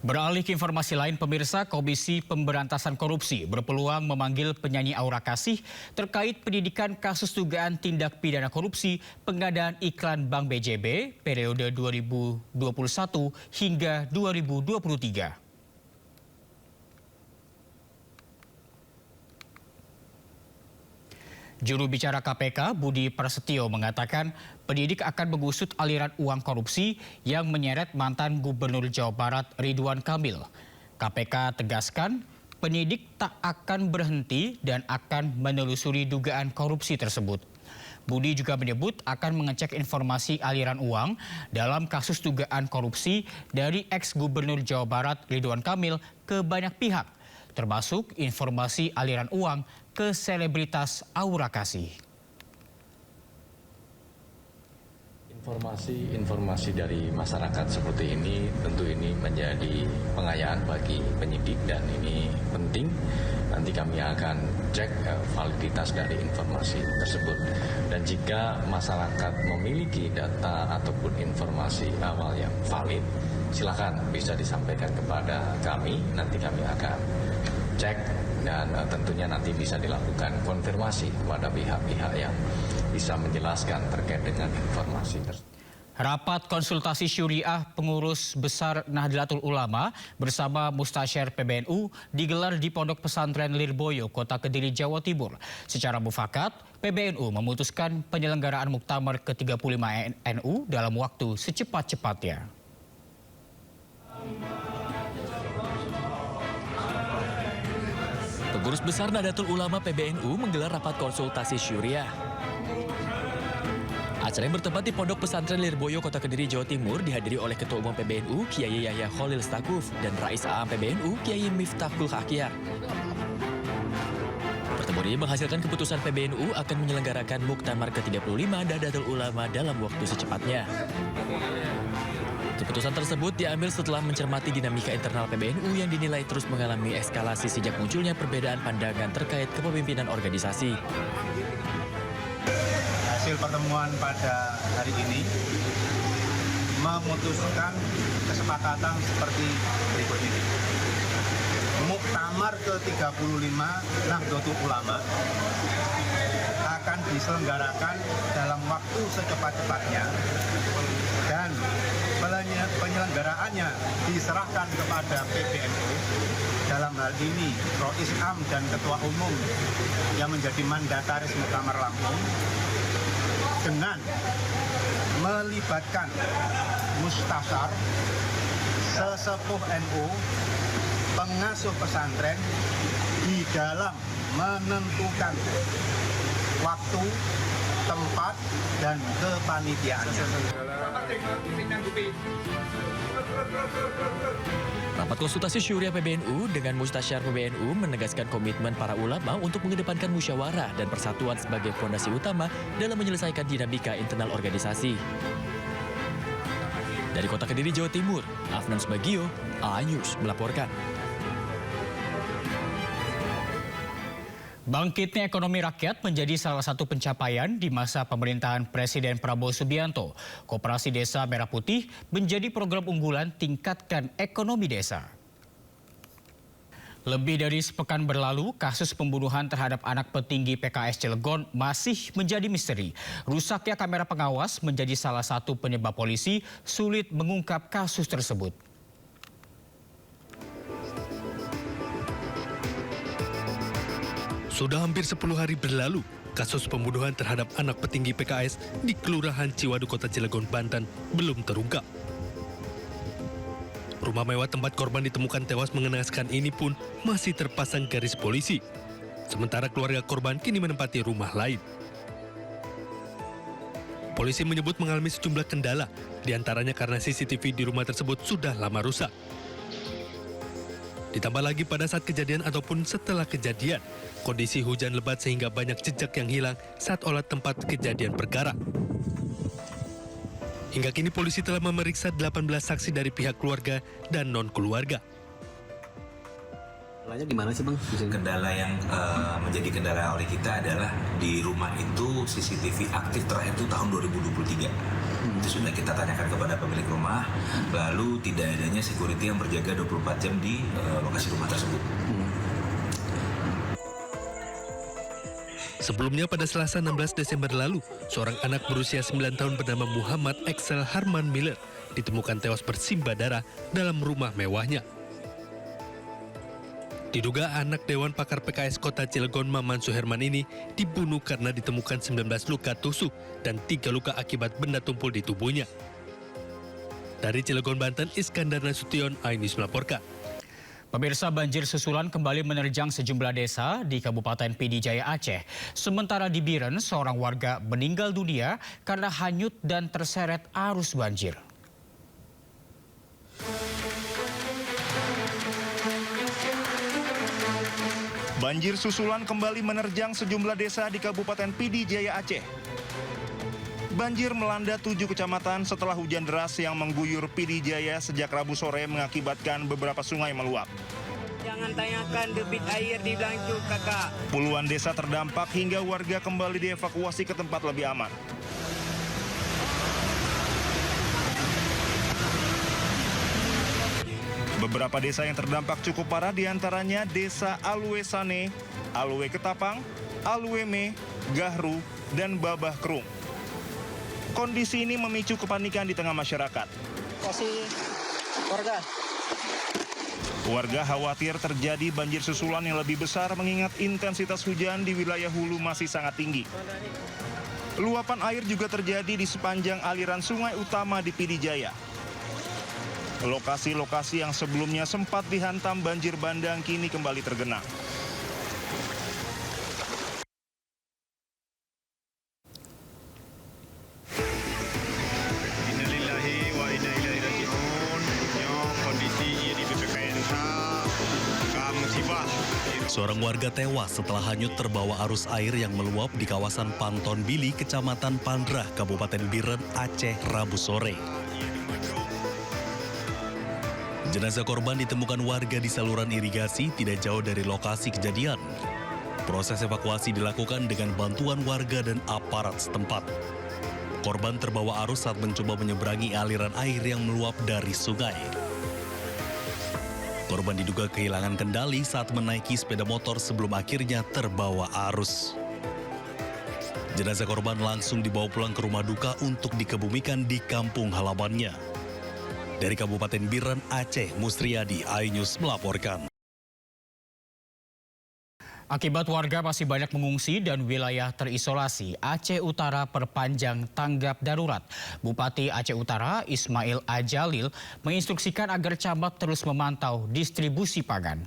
Beralih ke informasi lain, pemirsa, Komisi Pemberantasan Korupsi berpeluang memanggil penyanyi Aura Kasih terkait penyidikan kasus dugaan tindak pidana korupsi pengadaan iklan Bank BJB periode 2021 hingga 2023. Juru bicara KPK Budi Prasetyo mengatakan penyidik akan mengusut aliran uang korupsi yang menyeret mantan Gubernur Jawa Barat Ridwan Kamil. KPK tegaskan penyidik tak akan berhenti dan akan menelusuri dugaan korupsi tersebut. Budi juga menyebut akan mengecek informasi aliran uang dalam kasus dugaan korupsi dari ex-Gubernur Jawa Barat Ridwan Kamil ke banyak pihak, termasuk informasi aliran uang ke selebritas Aura Kasih. Informasi dari masyarakat seperti ini tentu ini menjadi pengayaan bagi penyidik dan ini penting. Nanti kami akan cek validitas dari informasi tersebut. Dan jika masyarakat memiliki data ataupun informasi awal yang valid, silakan bisa disampaikan kepada kami. Nanti kami akan cek dan tentunya nanti bisa dilakukan konfirmasi kepada pihak-pihak yang bisa menjelaskan terkait dengan informasi tersebut. Rapat konsultasi syuriah pengurus besar Nahdlatul Ulama bersama Mustasyar PBNU digelar di Pondok Pesantren Lirboyo, Kota Kediri, Jawa Timur. Secara mufakat, PBNU memutuskan penyelenggaraan Muktamar ke-35 NU dalam waktu secepat-cepatnya. Pengurus besar Nahdlatul Ulama PBNU menggelar rapat konsultasi syuriah. Acara yang bertempat di Pondok Pesantren Lirboyo, Kota Kediri, Jawa Timur dihadiri oleh Ketua Umum PBNU Kiai Yahya Khalil Stakuf dan Rais A'am PBNU Kiai Miftahul Akyar. Pertemuan ini menghasilkan keputusan PBNU akan menyelenggarakan Muktamar ke-35 Nahdlatul Ulama dalam waktu secepatnya. Keputusan tersebut diambil setelah mencermati dinamika internal PBNU yang dinilai terus mengalami eskalasi sejak munculnya perbedaan pandangan terkait kepemimpinan organisasi. Hasil pertemuan pada hari ini memutuskan kesepakatan seperti berikut ini. Muktamar ke-35 Nahdlatul Ulama akan diselenggarakan dalam waktu secepat-cepatnya dan penyelenggaraannya diserahkan kepada PBNU, dalam hal ini Rois Am dan Ketua Umum yang menjadi mandataris Muktamar Lampung, dengan melibatkan mustasyar, sesepuh NU, pengasuh pesantren di dalam menentukan waktu, tempat, dan kepanitiaannya. Rapat konsultasi syuriah PBNU dengan Mustasyar PBNU menegaskan komitmen para ulama untuk mengedepankan musyawarah dan persatuan sebagai fondasi utama dalam menyelesaikan dinamika internal organisasi. Dari Kota Kediri, Jawa Timur, Afnan Subagio, A-News melaporkan. Bangkitnya ekonomi rakyat menjadi salah satu pencapaian di masa pemerintahan Presiden Prabowo Subianto. Koperasi Desa Merah Putih menjadi program unggulan tingkatkan ekonomi desa. Lebih dari sepekan berlalu, kasus pembunuhan terhadap anak petinggi PKS Cilegon masih menjadi misteri. Rusaknya kamera pengawas menjadi salah satu penyebab polisi sulit mengungkap kasus tersebut. Sudah hampir 10 hari berlalu, kasus pembunuhan terhadap anak petinggi PKS di Kelurahan Ciwaduk, Kota Cilegon, Banten belum terungkap. Rumah mewah tempat korban ditemukan tewas mengenaskan ini pun masih terpasang garis polisi. Sementara keluarga korban kini menempati rumah lain. Polisi menyebut mengalami sejumlah kendala, diantaranya karena CCTV di rumah tersebut sudah lama rusak. Ditambah lagi pada saat kejadian ataupun setelah kejadian, kondisi hujan lebat sehingga banyak jejak yang hilang saat olah tempat kejadian perkara. Hingga kini polisi telah memeriksa 18 saksi dari pihak keluarga dan non-keluarga. Kendalanya gimana sih Bang? Kendala yang menjadi kendala oleh kita adalah di rumah itu CCTV aktif terakhir itu tahun 2023. Itu sudah kita tanyakan kepada pemilik rumah, lalu tidak adanya security yang berjaga 24 jam di lokasi rumah tersebut. Sebelumnya pada Selasa 16 Desember lalu, seorang anak berusia 9 tahun bernama Muhammad Excel Harman Miller ditemukan tewas bersimbah darah dalam rumah mewahnya. Diduga anak Dewan Pakar PKS Kota Cilegon Maman Suherman ini dibunuh karena ditemukan 19 luka tusuk dan 3 luka akibat benda tumpul di tubuhnya. Dari Cilegon, Banten, Iskandar Nasution, iNews melaporkan. Pemirsa, banjir susulan kembali menerjang sejumlah desa di Kabupaten Pidi Jaya, Aceh. Sementara di Biren, seorang warga meninggal dunia karena hanyut dan terseret arus banjir. Banjir susulan kembali menerjang sejumlah desa di Kabupaten Pidi Jaya, Aceh. Banjir melanda 7 kecamatan setelah hujan deras yang mengguyur Pidi Jaya sejak Rabu sore mengakibatkan beberapa sungai meluap. Jangan tanyakan debit air di Blancu, kakak. Puluhan desa terdampak hingga warga kembali dievakuasi ke tempat lebih aman. Beberapa desa yang terdampak cukup parah diantaranya Desa Alwe Sane, Alwe Ketapang, Alwe Me, Gahru, dan Babah Krung. Kondisi ini memicu kepanikan di tengah masyarakat. Warga khawatir terjadi banjir susulan yang lebih besar mengingat intensitas hujan di wilayah hulu masih sangat tinggi. Luapan air juga terjadi di sepanjang aliran sungai utama di Pidi Jaya. Lokasi-lokasi yang sebelumnya sempat dihantam banjir bandang kini kembali tergenang. Seorang warga tewas setelah hanyut terbawa arus air yang meluap di kawasan Panton Bili, Kecamatan Pandrah, Kabupaten Biren, Aceh, Rabu sore. Jenazah korban ditemukan warga di saluran irigasi tidak jauh dari lokasi kejadian. Proses evakuasi dilakukan dengan bantuan warga dan aparat setempat. Korban terbawa arus saat mencoba menyeberangi aliran air yang meluap dari sungai. Korban diduga kehilangan kendali saat menaiki sepeda motor sebelum akhirnya terbawa arus. Jenazah korban langsung dibawa pulang ke rumah duka untuk dikebumikan di kampung halamannya. Dari Kabupaten Biren, Aceh, Musriyadi, iNews melaporkan. Akibat warga masih banyak mengungsi dan wilayah terisolasi, Aceh Utara perpanjang tanggap darurat. Bupati Aceh Utara Ismail Ajalil menginstruksikan agar camat terus memantau distribusi pangan.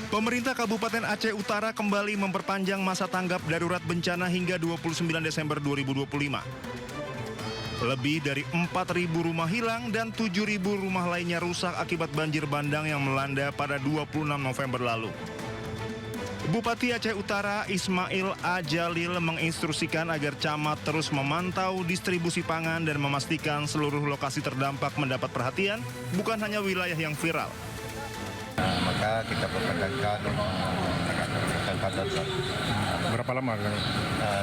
Pemerintah Kabupaten Aceh Utara kembali memperpanjang masa tanggap darurat bencana hingga 29 Desember 2025. Lebih dari 4.000 rumah hilang dan 7.000 rumah lainnya rusak akibat banjir bandang yang melanda pada 26 November lalu. Bupati Aceh Utara Ismail Ajalil menginstruksikan agar camat terus memantau distribusi pangan dan memastikan seluruh lokasi terdampak mendapat perhatian, bukan hanya wilayah yang viral. Maka kita perpanjangkan tanggap darurat. Berapa lama?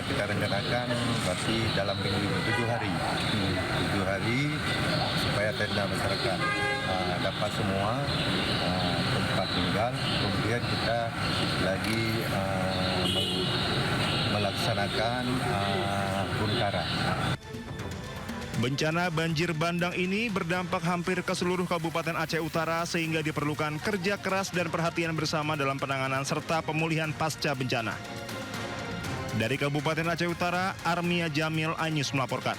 Kita rencanakan berarti dalam minggu ini 7 hari. 7 hari supaya tenda masyarakat dapat semua tempat tinggal. Kemudian kita lagi melaksanakan bongkaran. Bencana banjir bandang ini berdampak hampir ke seluruh Kabupaten Aceh Utara sehingga diperlukan kerja keras dan perhatian bersama dalam penanganan serta pemulihan pasca bencana. Dari Kabupaten Aceh Utara, Armia Jamil, iNews melaporkan.